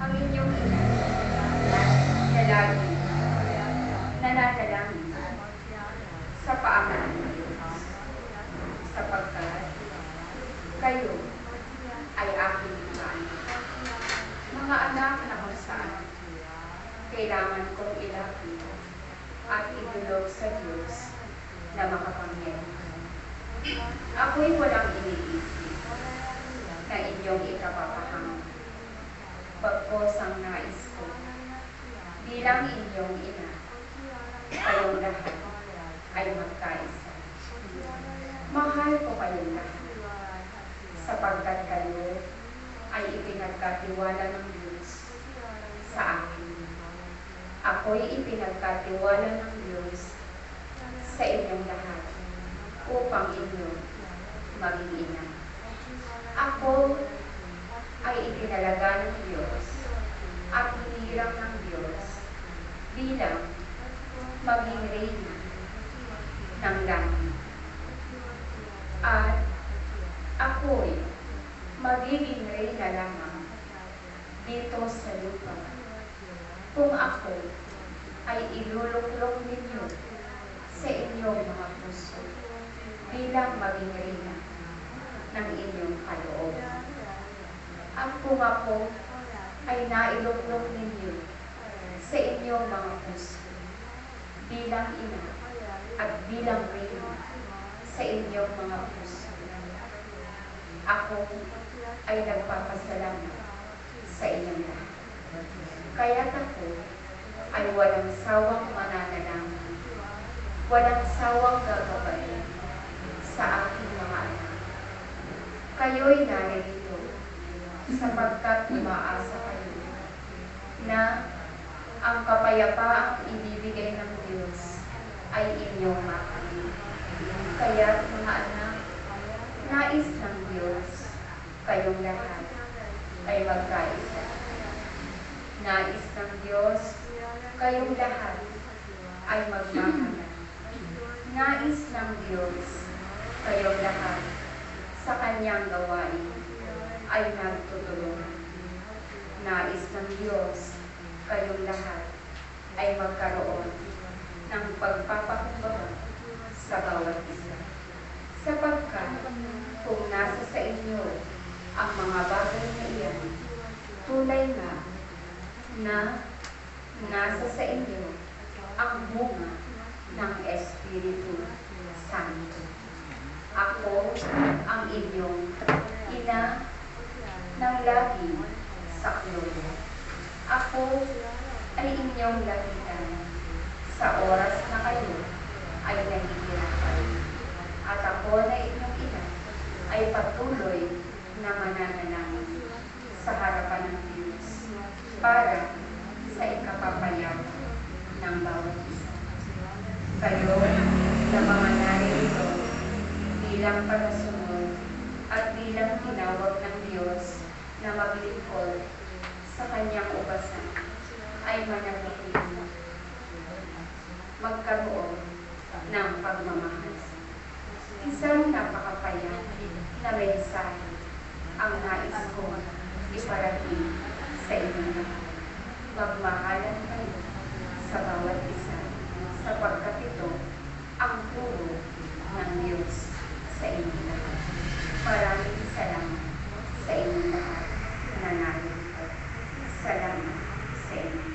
ang inyong ina na lagi nananalangin sa paanan ng Diyos, sapagkat kayo ay aking mga anak. Mga anak na kung saan kailangan kong ilapit at idulog sa Diyos na makapangyarihan. Ako'y walang iniisip na inyong ikapapahanga. Bagkos ang nais ko, bilang inyong ina, kayong lahat ay magkaisa. Mahal ko kayong lahat, sapagkat kayo ay ipinagkatiwala ng Diyos sa akin. Ako'y ipinagkatiwala ng Diyos sa inyong lahat upang inyo maging ina. Ako ay itinalaga ng Diyos at hinirang ng Diyos bilang maging reyna ng langit. At ako'y magiging reyna lamang dito sa lupa kung ako ay iluluklok ninyo sa inyong mga puso bilang maging reyna ng inyong kalooban. At kung ako ay nailuklok ninyo sa inyong mga puso bilang ina at bilang reyna sa inyong mga puso, ako ay nagpapasalamat sa inyong lahat. Kaya't ako ay walang sawang mananalangin, walang sawang gagabay sa aking mga anak. Kayo'y narito sapagkat umaasa kayo na ang kapayapaang ibibigay ng Diyos ay inyong makamit. Kaya mga anak, nais ng Diyos kayong lahat ay magkaisa. Nais ng Diyos kayong lahat ay magmamahalan. Nais ng Diyos kayong lahat sa kanyang gawain ay nagtutulungan. Nais ng Diyos kayong lahat ay magkaroon ng pagpapakumbaba sa bawat isa. Sapagkat kung nasa sa inyo ang mga bagay na iyan, tunay nga na nasa sa inyo ang bunga ng Espiritu Santo. Ako ang inyong ina ng lagi sa gloria. Ako ay inyong lapitan sa oras na kayo ay nahihirapan. At ako na inyong ina ay patuloy na mananalangin sa harapan ng Diyos para sa ikapapayapa ng bawat isa. Kayo na mga narito bilang panasunod at bilang tinawag ng Diyos na maglingkod sa kanyang ubasan ay mananatiling magkaroon ng pagmamahal. Isang napakapayat na mensahe ang nais ko iparating sa inyo lahat. Magmahalan kayo sa bawat isa sapagkat ito ang puro ng Diyos sa inyo lahat. Maraming salamat sa inyo lahat na narito. Salamat sa inyo.